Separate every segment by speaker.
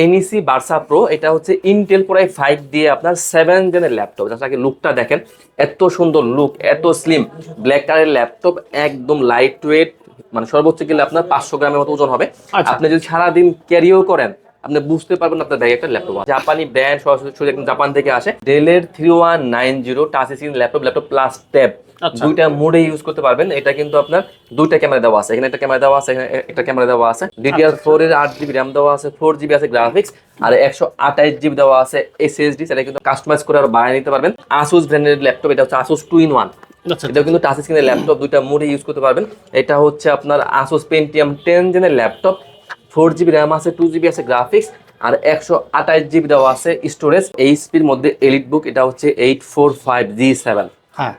Speaker 1: NEC Barca pro, এটা হচ্ছে Intel core i5 দিয়ে আপনার 7 জেনের ল্যাপটপ। যাকে লুকটা দেখেন, এত সুন্দর লুক, এত স্লিম ব্ল্যাক কালারের ল্যাপটপ, একদম লাইট ওয়েট, মানে সর্বোচ্চ গেলে আপনার 500 গ্রামের মতো ওজন হবে। আপনি যদি সারাদিন ক্যারিও করেন, আপনি বুঝতে পারবেন আপনার ব্যাগে একটা ল্যাপটপ। জাপানি ব্র্যান্ড, সরাসরি একদম জাপান থেকে আসে। ডেলের 3190 touch screen laptop plus tab, দুইটা মোডে ইউজ করতে পারবেন। এটা কিন্তু আপনার দুইটা ক্যামেরা দেওয়া আছে, এখানে একটা ক্যামেরা দেওয়া আছে, এখানে একটা ক্যামেরা দেওয়া আছে। DDR4 এর 8GB র্যাম দেওয়া আছে, 4GB আছে গ্রাফিক্স, আর 128GB দেওয়া আছে SSD। সেটা কিন্তু কাস্টমাইজ করে আরো বাড়িয়ে নিতে পারবেন। আসুস ব্র্যান্ডের ল্যাপটপ, এটা হচ্ছে আসুস 2-in-1। এটাও কিন্তু টাচ স্ক্রিনের ল্যাপটপ, দুইটা মোডে ইউজ করতে পারবেন। এটা হচ্ছে আপনার আসুস পেন্টিয়াম 10 জেনের ল্যাপটপ, 4GB র্যাম আছে, 2GB আছে গ্রাফিক্স, আর 128GB দেওয়া আছে স্টোরেজ। এইচপির মধ্যে এলিট বুক, এটা হচ্ছে 845G7।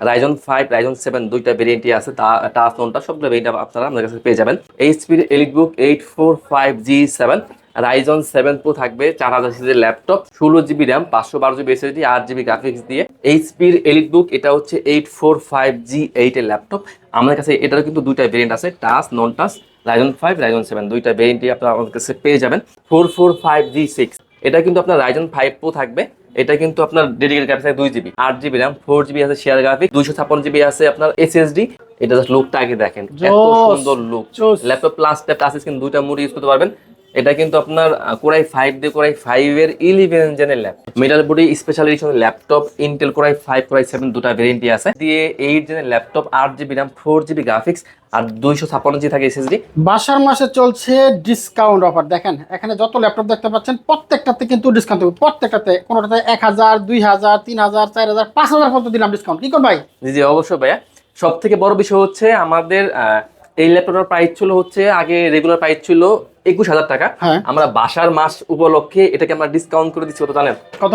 Speaker 1: রাইজন 5, রাইজন 7 দুইটা ভেরিয়েন্টই আছে। টাচ ননটা সবগুলো ভেরিয়েন্ট আপনারা আমাদের কাছে পেয়ে যাবেন। এইচপির এলিট বুক 845G7, রাইজন 7 প্রো থাকবে, 4000 সিরিজের laptop, 16GB RAM, 512GB SSD, 8GB graphics দিয়ে। এইচপির এলিট বুক, এটা হচ্ছে 845G8 এর ল্যাপটপ। আমাদের কাছে এটারও কিন্তু দুইটা ভেরিয়েন্ট আছে, টাচ নন টাচ, রাইজন 5, রাইজন 7 দুইটা ভেরিয়েন্টই আপনারা আমাদের কাছে পেয়ে যাবেন। 445G6, এটা কিন্তু আপনার রাইজন 5 প্রো থাকবে। এটা কিন্তু আপনার ডেডিকেটেড গ্রাফিক্স আছে, 2GB, 8GB র্যাম, 4GB আছে শেয়ার গ্রাফিক্স, 256GB আছে আপনার SSD। এটা জাস্ট লুকটা আগে দেখেন, এত সুন্দর look. Laptop plus touch screen দুইটা মোড ইউজ করতে পারবেন। এটা কিন্তু আপনার কোর i5 দিয়ে কোর i5 এর 11 জেনের laptop, metal body special edition laptop, Intel core i5 core i7 দুটো ভেরিয়েন্টই আছে দিয়ে 8 জেনের laptop, 8GB RAM, 4GB graphics, আর 256GB থাকে SSD।
Speaker 2: বাসার মাসে চলছে ডিসকাউন্ট অফার। দেখেন এখানে যত ল্যাপটপ দেখতে পাচ্ছেন প্রত্যেকটাতে কিন্তু ডিসকাউন্ট হবে, প্রত্যেকটাতে। কোনোটাতে 1000, 2000, 3000, 4000, 5000 পর্যন্ত দিলাম ডিসকাউন্ট। কি করবে ভাই?
Speaker 1: জি অবশ্যই ভাইয়া। সব থেকে বড় বিষয় হচ্ছে আমাদের এই ল্যাপটপের প্রাইস ছিল হচ্ছে, আগে রেগুলার প্রাইস ছিল 21000 টাকা। আমরা বাসার মাস উপলক্ষে এটাকে আমরা ডিসকাউন্ট করে দিচ্ছি, কত জানেন?
Speaker 2: কত?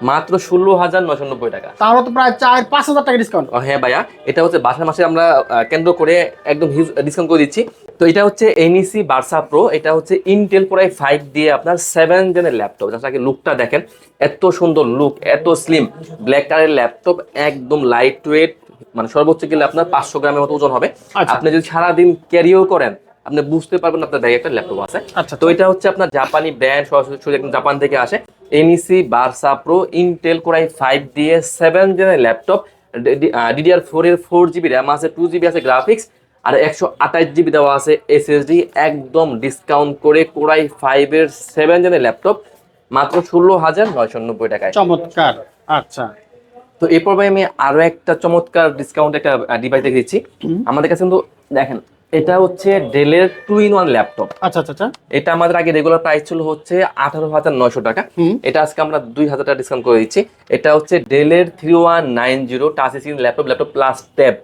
Speaker 1: মাত্র 16990 টাকা।
Speaker 2: তাহলে তো প্রায় 4-5000 টাকা ডিসকাউন্ট।
Speaker 1: হ্যাঁ ভাইয়া, এটা হচ্ছে বাসার মাসে আমরা কেন্দ্র করে একদম হিউজ ডিসকাউন্ট করে দিচ্ছি। তো এটা হচ্ছে এনইসি বার্সা প্রো, এটা হচ্ছে ইন্টেল কোর i5 দিয়ে আপনার 7 জেনের ল্যাপটপ। যাকে লুকটা দেখেন, এত সুন্দর লুক, এত স্লিম ব্ল্যাক কালারের ল্যাপটপ, একদম লাইট ওয়েট, মানে সর্বোচ্চ গেলে আপনার 500 গ্রামের মতো ওজন হবে। আপনি যদি সারাদিন ক্যারিও করেন, আপনি বুঝতে পারবেন আপনার ব্যাগে একটা ল্যাপটপ আছে। তো এটা হচ্ছে আপনার জাপানি ব্র্যান্ড, সরাসরি একদম জাপান থেকে আসে। NEC Barca pro, Intel core i5 দিয়ে 7 জেনের ল্যাপটপ, DDR4 এর 4GB র্যাম আছে, 2GB আছে গ্রাফিক্স, আর 128GB দেওয়া আছে SSD। একদম ডিসকাউন্ট করে কোর i5 এর 7 জেনের ল্যাপটপ মাত্র 16990 টাকায়।
Speaker 2: চমৎকার। আচ্ছা,
Speaker 1: তো এরপর ভাই আমি আরো একটা চমৎকার ডিসকাউন্ট একটা ডিভাইস দেখে দিচ্ছি। আমাদের কাছে কিন্তু দেখেন, এটা হচ্ছে ডেলের 2-in-1 ল্যাপটপ।
Speaker 2: আচ্ছা আচ্ছা আচ্ছা।
Speaker 1: এটা আমাদের আগে রেগুলার প্রাইস ছিল হচ্ছে 18900 টাকা। এটা আজকে আমরা 2000 টাকা ডিসকাউন্ট করে দিচ্ছি। এটা হচ্ছে ডেলের 3190 touch screen laptop plus tab,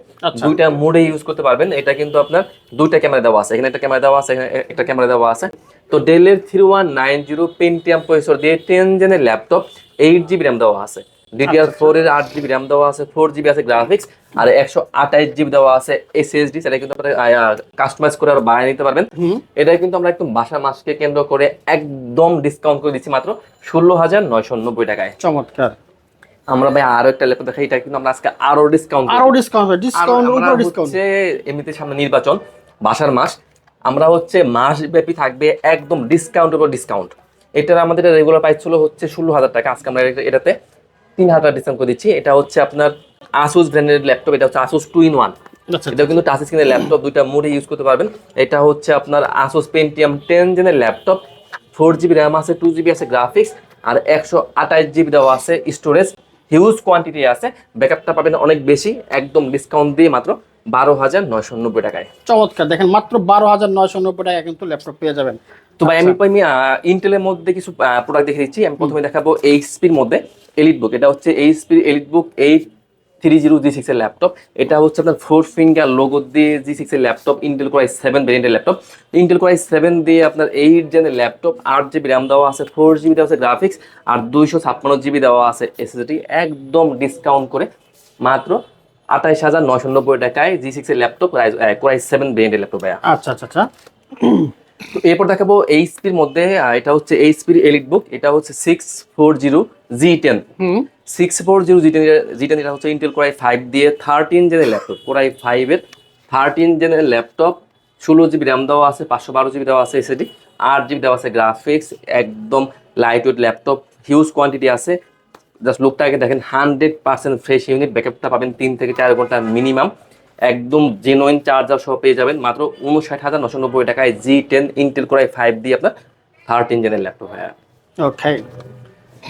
Speaker 1: দুইটা মোডে ইউজ করতে পারবেন। এটা কিন্তু আপনার দুইটা ক্যামেরা দেওয়া আছে, এখানে একটা ক্যামেরা দেওয়া আছে, এখানে একটা ক্যামেরা দেওয়া আছে। তো ডেলের 3190 পেন্টিয়াম প্রসেসর দিয়ে 10 জেনের ল্যাপটপ, 8GB র্যাম দেওয়া আছে, DDR4 এর 8GB র্যাম দেওয়া আছে, 4GB আছে গ্রাফিক্স, আর 128GB দেওয়া আছে SSD। সেটা কিন্তু আপনারা কাস্টমাইজ করে আরো বাড়িয়ে নিতে পারবেন। এটা কিন্তু আমরা একদম বাসা মাসকে কেন্দ্র করে একদম ডিসকাউন্ট করে দিচ্ছি মাত্র 16990 টাকায়।
Speaker 2: চমৎকার।
Speaker 1: আমরা ভাই আরো একটা ল্যাপটপ দেখাই, এটা কিন্তু আমরা আজকে আরো ডিসকাউন্ট
Speaker 2: হচ্ছে।
Speaker 1: এমনিতে সামনে নির্বাচন, বাসার মাস, আমরা হচ্ছে মাস ব্যাপী থাকবে একদম ডিসকাউন্টের উপর ডিসকাউন্ট। এটার আমাদের রেগুলার প্রাইস ছিল হচ্ছে 16000 টাকা, আজকে আমরা এটাতে 3000 টাকা ডিসকাউন্ট করে দিচ্ছি। এটা হচ্ছে আপনার আসুস ব্র্যান্ডের ল্যাপটপ, এটা হচ্ছে আসুস 2-in-1। এটা কিন্তু টাচ স্ক্রিনের ল্যাপটপ, দুইটা মোডে ইউজ করতে পারবেন। এটা হচ্ছে আপনার আসুস পেন্টিয়াম 10 জেনের ল্যাপটপ, 4GB র্যাম আছে, 2GB আছে গ্রাফিক্স, আর 128GB দেওয়া আছে স্টোরেজ। হিউজ কোয়ান্টিটি আছে, ব্যাকআপটা পাবেন অনেক বেশি, একদম ডিসকাউন্ট দিয়ে মাত্র 12990 টাকায়।
Speaker 2: চমৎকার। দেখেন মাত্র 12990 টাকা কিন্তু ল্যাপটপ পেয়ে যাবেন।
Speaker 1: তো ভাই আমি ইন্টেলের মধ্যে কিছু প্রোডাক্ট দেখে দিচ্ছি। আমি প্রথমে দেখাবো এইচপির মধ্যে এলিট বুক। এটা হচ্ছে এইচপির এলিট বুক 830G6 এর ল্যাপটপ। এটা হচ্ছে আপনার 4 ফিঙ্গার লোগো দিয়ে G6 এর ল্যাপটপ, ইন্টেল কোর i7 ভেরিয়েন্টের ল্যাপটপ। ইন্টেল কোর i7 দিয়ে আপনার 8 জেনের ল্যাপটপ, 8GB র্যাম দেওয়া আছে, 4GB দেওয়া আছে গ্রাফিক্স, আর 256GB দেওয়া আছে SSD। একদম ডিসকাউন্ট করে মাত্র 28990 টাকায় G6 এর ল্যাপটপ, কোর i7 ভেরিয়েন্টের ল্যাপটপ ভাইয়া।
Speaker 2: আচ্ছা আচ্ছা আচ্ছা।
Speaker 1: তো এরপর দেখাবো এইচপির মধ্যে, এটা হচ্ছে এইচপির এলিট বুক। এটা হচ্ছে 640G10। 640G10 এটা হচ্ছে ইন্টেল কোর i5 দিয়ে 13 জেনের ল্যাপটপ, কোর i5 এর 13 জেনের ল্যাপটপ, 16GB র্যাম দেওয়া আছে, 512GB দেওয়া আছে SSD, 8GB দেওয়া আছে গ্রাফিক্স। একদম light weight laptop, huge quantity আছে। জাস্ট লুকটাকে দেখেন, 100% ফ্রেশ ইউনিট, ব্যাকআপটা পাবেন 3 থেকে 4 ঘন্টা মিনিমাম, একদম জেনুইন চার্জার সহ পেয়ে যাবেন মাত্র 59,990 টাকায় G10 ইন্টেল কোর i5 দিয়ে আপনার 13 জেনের ল্যাপটপ। হ্যাঁ,
Speaker 2: ওকে।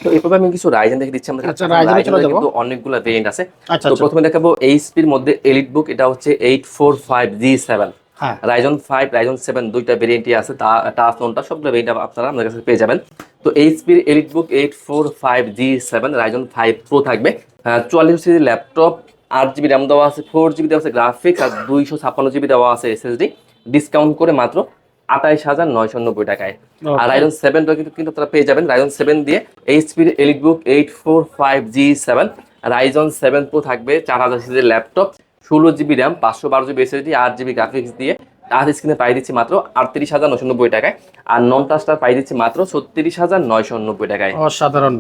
Speaker 1: তো এরপর আমি কিছু রাইজেন দেখে দিচ্ছি। আমাদের
Speaker 2: আচ্ছা, রাইজেনে চলে যাব।
Speaker 1: কিন্তু অনেকগুলো ভেরিয়েন্ট আছে।
Speaker 2: আচ্ছা,
Speaker 1: তো প্রথমে দেখাবো এইচপির মধ্যে এলিটবুক, এটা হচ্ছে 845G7।
Speaker 2: হ্যাঁ,
Speaker 1: রাইজন 5, রাইজন 7 দুইটা ভেরিয়েন্টই আছে, টাচ নোনটা সবগুলো ভেরিয়েন্ট আপনারা আমাদের কাছে পেয়ে যাবেন। তো এইচপির এলিটবুক 845G7 রাইজন 5 প্রো থাকবে, 44 সিরিজ ল্যাপটপ, 8 জিবি র্যাম দেওয়া আছে, 4 জিবি দেওয়া আছে গ্রাফিক্স, আর 256 জিবি দেওয়া আছে এসএসডি, ডিসকাউন্ট করে মাত্র 28,990 টাকায়। আর রাইজন 7টা কিন্তু আপনারা পেয়ে যাবেন রাইজন 7 দিয়ে। এইচপির এলিটবুক 845G7 রাইজন 7 প্রো থাকবে, 4000 সিরিজের laptop, 16 GB RAM, 512 GB SSD, 8 GB graphics দিয়ে টাচ স্ক্রিনে পাই দিচ্ছি মাত্র 38,990 টাকায়। আর নন টাচটা পাই দিচ্ছি মাত্র 36,990 টাকায়।
Speaker 2: অসাধারণ।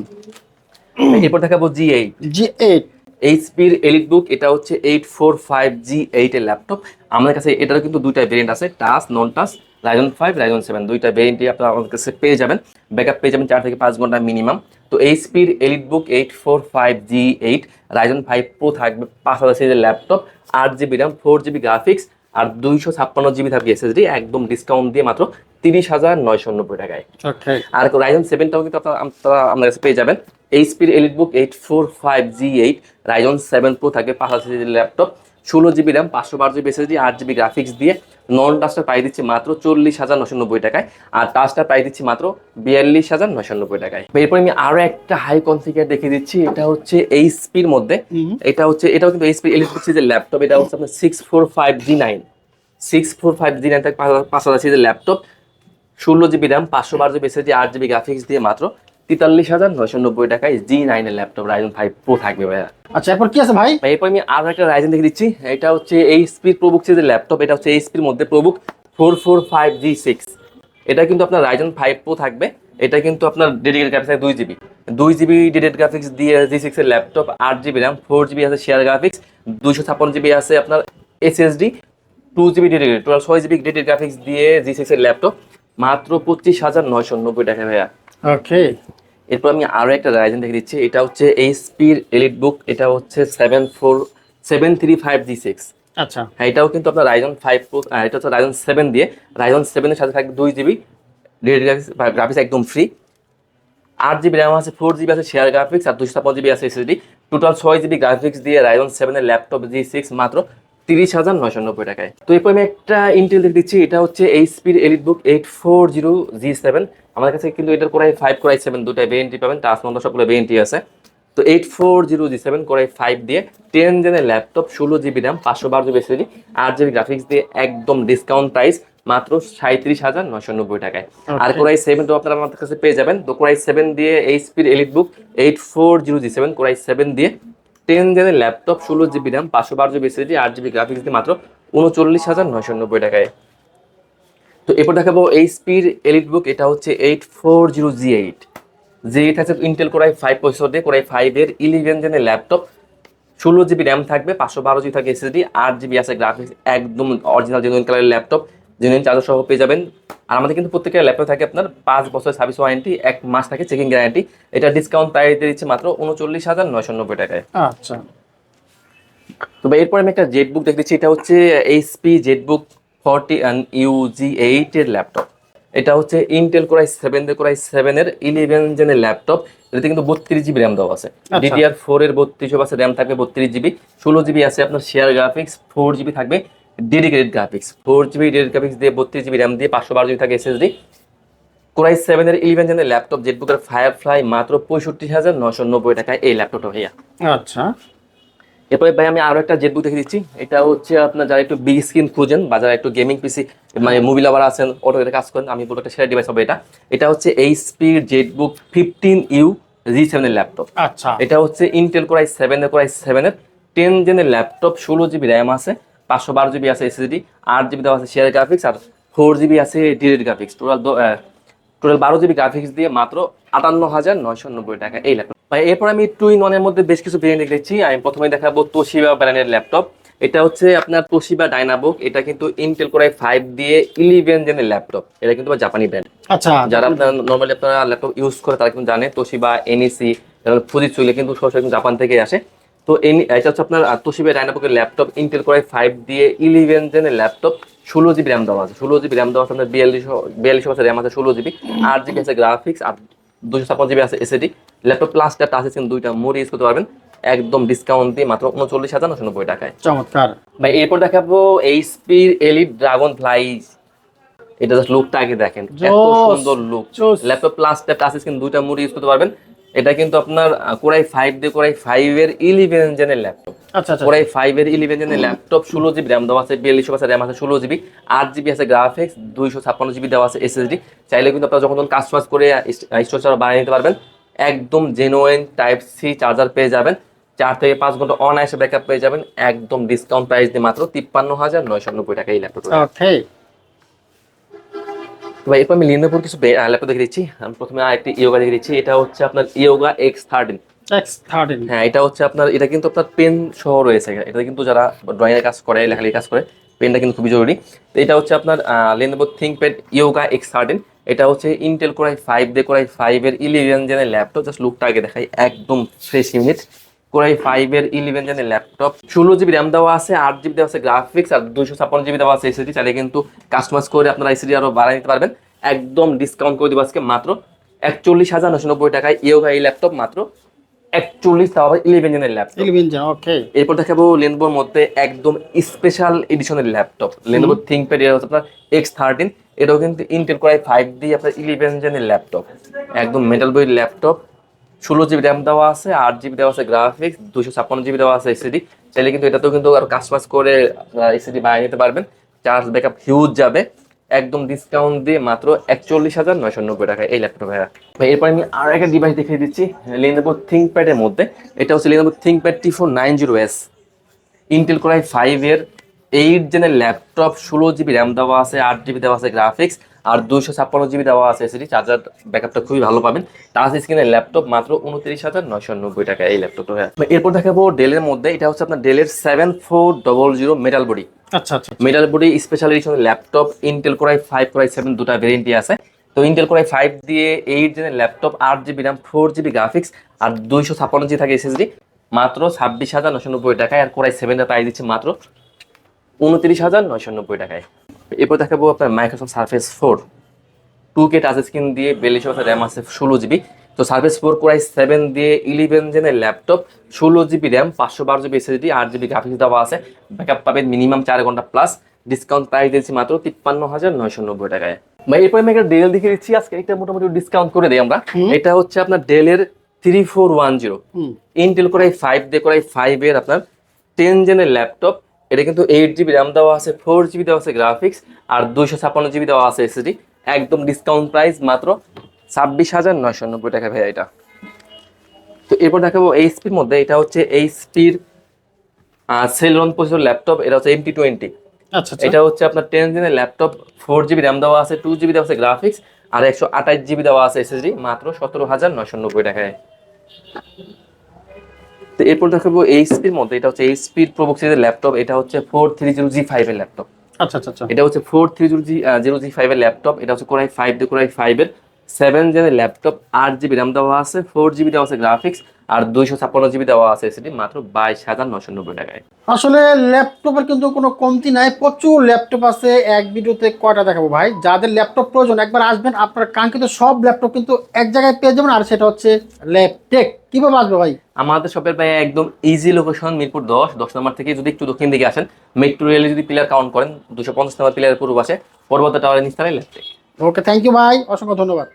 Speaker 1: এরপর দেখাবো G8।
Speaker 2: G8
Speaker 1: এইচপির এলিটবুক, এটা হচ্ছে 845G8 এর ল্যাপটপ। আমাদের কাছে এটারও কিন্তু দুইটা ভেরিয়েন্ট আছে, টাচ নন টাচ, রাইজন 5, রাইজন 7 দুইটা ভেরিয়েন্টই আপনারা আমাদের কাছে পেয়ে যাবেন। ব্যাকআপ পেয়ে যাবেন 4 থেকে 5 ঘন্টা মিনিমাম। তো এইচপির এলিটবুক 845G8 রাইজন 5 প্রো থাকবে, 5000 সিরিজের laptop, 8 GB RAM, 4 GB graphics, আর 256 জিবি থাকবে এসএসডি, একদম ডিসকাউন্ট দিয়ে মাত্র 30,990 টাকায়।
Speaker 2: ওকে।
Speaker 1: আর রাইজন 7টাও কিন্তু আপনারা আমাদের কাছে পেয়ে যাবেন। এইচপির এলিটবুক 845G8 রাইজন 7 প্রো থাকবে, 5000 সিরিজের laptop, 16 GB RAM, 512 GB SSD, 8 GB graphics দিয়ে নন টাচটা পাই দিচ্ছি মাত্র 40,990 টাকায়, আর টাচটা পাই দিচ্ছি মাত্র 42,990 টাকায়। এরপর আমি আরো একটা হাই কনফিগার দেখিয়ে দিচ্ছি, এটা হচ্ছে এইচপির মধ্যে, এটাও কিন্তু এইচপি এলিটবুক সিরিজের ল্যাপটপ, এটা হচ্ছে আপনার 645G9 থেকে 5000 সিরিজের laptop, 16 GB RAM, 512 GB SSD, 8 GB graphics দিয়ে মাত্র 43,990 টাকায় G9 এর ল্যাপটপ রাইজন 5 প্রো থাকবে ভাইয়া।
Speaker 2: আচ্ছা, এরপর কি আছে ভাই?
Speaker 1: এরপর আমি আরো একটা রাইজেন দেখে দিচ্ছি, এটা হচ্ছে এইচপির প্রোবুক সিরিজের ল্যাপটপ, এটা হচ্ছে এইচপির মধ্যে প্রোবুক 445G6। এটা কিন্তু আপনার রাইজন 5 প্রো থাকবে, এটা কিন্তু আপনার dedicated graphics 2 GB dedicated graphics দিয়ে G6 এর ল্যাপটপ, 8 জিবি র্যাম, 4 জিবি আছে শেয়ার গ্রাফিক্স, 256 জিবি আছে আপনার SSD, 2 GB dedicated, total 6 GB dedicated graphics দিয়ে G6 এর ল্যাপটপ মাত্র 25,990 টাকা ভাইয়া।
Speaker 2: ওকে।
Speaker 1: এরপর আমি আরো একটা রাইজেন দেখে দিচ্ছি, এটা হচ্ছে এইচপির এলিটবুক, এটা হচ্ছে 735G6।
Speaker 2: আচ্ছা,
Speaker 1: হ্যাঁ, এটাও কিন্তু আপনার রাইজন 5 প্রো, এটা হচ্ছে রাইজন 7 দিয়ে। রাইজন 7 এর সাথে থাকবে 2 জিবি গ্রাফিক্স একদম ফ্রি, 8 জিবি র্যাম আছে, 4 জিবি আছে শেয়ার গ্রাফিক্স, আর 256 জিবি আছে এসএসডি, টোটাল 6 জিবি গ্রাফিক্স দিয়ে রাইজন 7 এর ল্যাপটপ G6 মাত্র 30,990 টাকায়। তো এরপর আমি একটা ইন্টেল দেখে দিচ্ছি, এটা হচ্ছে এইচপির এলিটবুক 840G7। আমাদের কাছে কিন্তু এটার কোর i5 কোর i7 দুটাই ভেরিয়েন্টই পাবেন, টাচ নম্বর সবগুলো ভেরিয়েন্টই আছে। তো 840G7 কোর i5 দিয়ে 10 জেনের laptop, 16 GB RAM, 512 GB SSD, 8 GB graphics দিয়ে একদম ডিসকাউন্ট প্রাইস মাত্র 37,990 টাকায়। আর কোর i7 তো আপনারা আমাদের কাছে পেয়ে যাবেন। তো কোর i7 দিয়ে এইচপির এলিটবুক 840G7 কোর i7 দিয়ে 10 জেনের laptop, 16 GB RAM, 512 GB SSD, 8 GB graphics দিয়ে মাত্র 39,990 টাকায়। তো এরপর দেখাবো এইচপির এলিটবুক, এটা হচ্ছে 840G8। G8 আছে ইন্টেল কোর i5 প্রসেসর দিয়ে, কোর i5 এর 11 জেনের ল্যাপটপ, 16 জিবি র্যাম থাকবে, 512 জিবি থাকবে এসএসডি, 8 জিবি আছে গ্রাফিক্স, একদম অরিজিনাল জেনুইন কালারের ল্যাপটপ, জেনুইন চার্জার সহ পেয়ে যাবেন। আর আমাদের কিন্তু প্রত্যেকের ল্যাপটপ থাকে আপনার 5 বছর সার্ভিস ওয়ারেন্টি, 1 মাস থাকে চেকিং গ্যারান্টি। এটা ডিসকাউন্ট প্রাইস দিচ্ছে মাত্র 39,990 টাকায়।
Speaker 2: আচ্ছা,
Speaker 1: তো এরপর আমি একটা জেটবুক দেখে দিচ্ছি, এটা হচ্ছে এইচপি জেটবুক 40UG8 এর ল্যাপটপ। এটা হচ্ছে ইন্টেল কোর i7 এর 11 জেনের ল্যাপটপ। এটাতে কিন্তু 32 জিবি র্যাম দেওয়া আছে, DDR4 এর 32 আছে র্যাম থাকবে, 32 জিবি, 16 জিবি আছে আপনার শেয়ার গ্রাফিক্স, 4 জিবি থাকবে dedicated graphics, 4 GB dedicated graphics দিয়ে 32 জিবি র্যাম দিয়ে 512 জিবি থাকে এসএসডি। কোর i7 এর 11 জেনের ল্যাপটপ জেটবুকের ফায়ারফ্লাই মাত্র 65,990 টাকায় এই ল্যাপটপটা ভাইয়া।
Speaker 2: আচ্ছা,
Speaker 1: এরপরে ভাই আমি আরো একটা জেটবুক দেখে দিচ্ছি, এটা হচ্ছে আপনার যারা একটু বিগ স্ক্রিন খুঁজেন বা যারা একটু গেমিং পিসি মানে মুভি লাভার আছেন, অটোতে কাজ করেন, আমি বলবো একটা সেরা ডিভাইস হবে এটা। এটা হচ্ছে এইচপির জেটবুক 15U G7 এর ল্যাপটপ।
Speaker 2: আচ্ছা,
Speaker 1: এটা হচ্ছে ইন্টেল কোর i7 এর 10 জেনের ল্যাপটপ, 16 জিবি র্যাম আছে, 512 জিবি আছে এসএসডি, 8 জিবি দেওয়া আছে শেয়ার গ্রাফিক্স, আর 4 জিবি আছে direct graphics, total 12 GB graphics দিয়ে মাত্র 58,990 টাকা এই ল্যাপটপ। এরপর আমি 2-in-1 এর মধ্যে বেশ কিছু ভেরিয়েন্ট দেখেছি। আমি প্রথমে দেখাবো তোশিবা ব্র্যান্ডের ল্যাপটপ, এটা হচ্ছে আপনার তোশিবা ডাইনাবোক, এটা কিন্তু ইন্টেল কোর i5 দিয়ে 11 জেনের ল্যাপটপ, এটা কিন্তু জাপানি ব্র্যান্ড।
Speaker 2: আচ্ছা,
Speaker 1: যারা আপনার নর্মালি আপনারা ল্যাপটপ ইউজ করে তারা কিন্তু জানে তোশিবা, এনইসি, ফুজিৎসু এগুলো কিন্তু সরাসরি জাপান থেকে আসে। তো এটা হচ্ছে আপনার তোশিবা ডাইনাবোকের ল্যাপটপ, ইন্টেল কোর i5 দিয়ে 11 জেনের ল্যাপটপ, 16 GB র্যাম দেওয়া আছে, 16 GB র্যাম দেওয়া আছে আপনার, 4200 আছে র্যাম আছে, 16 GB, 8 GB আছে গ্রাফিক্স, আর 256 GB আছে SSD. Laptop plus touch screen দুইটা মোড ইউজ করতে পারবেন একদম ডিসকাউন্ট দিয়ে মাত্র 39,990 টাকায়।
Speaker 2: চমৎকার
Speaker 1: ভাই এরপর দেখাবো এইচপির এলিট ড্রাগন ফ্লাই। এটা জাস্ট লুকটা আগে দেখেন, এত সুন্দর look. Laptop plus touch screen দুইটা মোড ইউজ করতে পারবেন। এটা কিন্তু আপনার কোর i5 দিয়ে কোর i5 এর 11 জেনের ল্যাপটপ।
Speaker 2: আচ্ছা আচ্ছা,
Speaker 1: কোর i5 এর 11 জেনের ল্যাপটপ, 16 GB র্যাম দেওয়া আছে, 4200 আছে র্যাম আছে, 16 GB, 8 GB আছে গ্রাফিক্স, 256 GB দেওয়া আছে এসএসডি। চাইলে কিন্তু আপনারা যখন কাস্টমাইজ করে স্টোরেজ বানিয়ে নিতে পারবেন। একদম জেনুইন টাইপ সি চার্জার পেয়ে যাবেন, 4 থেকে 5 ঘন্টা অনায়াসে ব্যাকআপ পেয়ে যাবেন একদম ডিসকাউন্ট প্রাইস দিয়ে মাত্র 53,990 টাকা এই ল্যাপটপ।
Speaker 2: ওকে
Speaker 1: ভাই এরপর আমি লিনোভোর কিছু ল্যাপটপ দেখে দিচ্ছি। আমি প্রথমে আরেকটি ইয়োগা দেখে দিচ্ছি। এটা হচ্ছে আপনার ইয়োগা X13।
Speaker 2: X13,
Speaker 1: হ্যাঁ, এটা হচ্ছে আপনার, এটা কিন্তু আপনার পেন সহ রয়েছে। এটা কিন্তু যারা ড্রয়িং এর কাজ করে, লেখালেখির কাজ করে, পেনটা কিন্তু খুবই জরুরি। তো এটা হচ্ছে আপনার Lenovo ThinkPad ইয়োগা X13। এটা হচ্ছে ইন্টেল কোর i5 দিয়ে কোর i5 এর 11 জেনের ল্যাপটপ। জাস্ট লুকটা আগে দেখাই, একদম ফ্রেশ ইউনিট। কোর i5 এর 11 জেনের ল্যাপটপ, 16 GB র্যাম দেওয়া আছে, 8 GB দেওয়া আছে গ্রাফিক্স, আর 256 GB দেওয়া আছে এসএসডি। চাইলে কিন্তু কাস্টমাইজ করে আপনারা এসএসডি আরো বাড়াই নিতে পারবেন। একদম ডিসকাউন্ট করে দিব আজকে মাত্র 41,990 টাকায় ইয়োগা এই ল্যাপটপ, মাত্র 41, তাও আবার 11 জেনের ল্যাপটপ।
Speaker 2: 11 জন, ওকে।
Speaker 1: এরপর দেখাবো লেনোভোর মধ্যে একদম স্পেশাল এডিশনের ল্যাপটপ, Lenovo ThinkPad এর হচ্ছে আপনার X13। এটাও কিন্তু ইন্টেল কোর i5 দিয়ে আপনার 11 জেনের ল্যাপটপ, একদম মেটাল বডির ল্যাপটপ, 16 GB র্যাম দেওয়া আছে, 8 GB দেওয়া আছে গ্রাফিক্স, 256 GB দেওয়া আছে এসএসডি। চাইলে কিন্তু এটাতেও কিন্তু আরো কাস্টমাইজ করে এসএসডি বানিয়ে নিতে পারবেন। চার্জ ব্যাকআপ হিউজ যাবে, একদম ডিসকাউন্ট দিয়ে মাত্র 41,990 টাকা এই ল্যাপটপ। ভাই এরপর আমি আর একটা ডিভাইস দেখিয়ে দিচ্ছি Lenovo ThinkPad এর মধ্যে। এটা হচ্ছে Lenovo ThinkPad T490S, Intel core i5 এর 8 জেনের ল্যাপটপ, 16 GB র্যাম দেওয়া আছে, 8 GB দেওয়া আছে গ্রাফিক্স, আর 256 GB দেওয়া আছে এসএসডি। চার্জার ব্যাকআপটা খুবই ভালো পাবেন। টাচ স্ক্রিনের ল্যাপটপ, মাত্র 29,990 টাকা এই ল্যাপটপটা। এরপর দেখাবো ডেলের মধ্যে। এটা হচ্ছে আপনার ডেলের 7400 মেটাল বডি।
Speaker 2: আচ্ছা আচ্ছা,
Speaker 1: মেটাল বডি স্পেশাল এডিশনের laptop, Intel core i5 core i7 দুটা ভেরিয়েন্টই আছে। তো ইন্টেল কোর i5 দিয়ে 8 জেনের laptop, 8 GB RAM, 4 GB graphics, আর 256 GB থাকে এসএসডি, মাত্র 26,990 টাকায়। আর কোর i7 এর প্রাইস দিচ্ছে মাত্র 29,990 টাকায়। এরপর দেখাবো আপনার Microsoft surface 4 2K touch screen দিয়ে, 4200 আছে র্যাম আছে, 16 GB। তো সার্ফেস 4 কোর i7 দিয়ে 11 জেনের laptop, 16 GB RAM, 512 GB SSD, 8 GB graphics দেওয়া আছে, ব্যাকআপ পাবেন মিনিমাম 4 ঘন্টা প্লাস। ডিসকাউন্ট প্রাইস দিচ্ছি মাত্র 53,990 টাকায়। ভাই এরপর আমি একটা ডেল দেখে দিচ্ছি আজকে, এটা মোটামুটি ডিসকাউন্ট করে দিই আমরা। এটা হচ্ছে আপনার ডেলের 3410 ইন্টেল কোর i5 দিয়ে কোর i5 এর আপনার 10 জেনের ল্যাপটপ। এটা কিন্তু 8 GB র্যাম দেওয়া আছে, 4 GB দেওয়া আছে গ্রাফিক্স, আর 256 GB দেওয়া আছে এসএসডি। একদম ডিসকাউন্ট প্রাইস মাত্র 26,990 টাকা ভাই এটা। তো এরপর দেখাবো এইচপির মধ্যে। এটা হচ্ছে এইচপির সেলরন প্রসেসর ল্যাপটপ। এটা হচ্ছে MT20।
Speaker 2: আচ্ছা আচ্ছা,
Speaker 1: এটা হচ্ছে আপনার 10 জেনের ল্যাপটপ, 4 GB র্যাম দেওয়া আছে, 2 GB দেওয়া আছে গ্রাফিক্স, আর 128 GB দেওয়া আছে এসএসডি, মাত্র 17,990 টাকায়। তো এরপর দেখাবো এইচপির মধ্যে। এটা হচ্ছে এইচপির প্রোবুক সিরিজের ল্যাপটপ। এটা হচ্ছে 430G5 এর ল্যাপটপ।
Speaker 2: আচ্ছা আচ্ছা,
Speaker 1: এটা হচ্ছে 430G5 এর ল্যাপটপ। এটা হচ্ছে কোর i5 দিয়ে কোর i5 এর 7 জেনের ল্যাপটপ, 8 GB র্যাম দেওয়া আছে, 4 GB দেওয়া আছে গ্রাফিক্স, আর 256 GB দেওয়া আছে এসএসডি, মাত্র 22,990 টাকায়।
Speaker 2: আসলে ল্যাপটপের কিন্তু কোনো কমতি নাই, প্রচুর ল্যাপটপ আছে। এক ভিডিওতে কয়টা দেখাবো ভাই? যাদের ল্যাপটপ প্রয়োজন একবার আসবেন, আপনার কাঙ্ক্ষিত সব ল্যাপটপ কিন্তু এক জায়গায় পেয়ে যাবেন। আর সেটা হচ্ছে ল্যাপটেক। কিভাবে আসবে ভাই?
Speaker 1: আমাদের শপের ভাই একদম ইজি লোকেশন, মিরপুর 10 নম্বর থেকে যদি একটু দক্ষিণ দিকে আসেন, মেট্রো রেলে যদি পিলার কাউন্ট করেন, 250 নম্বর পিলারের পূর্ব পাশে পর্বত টাওয়ারের নিস্তারে ল্যাপটেক।
Speaker 2: ওকে, থ্যাংক ইউ ভাই, অসংখ্য ধন্যবাদ।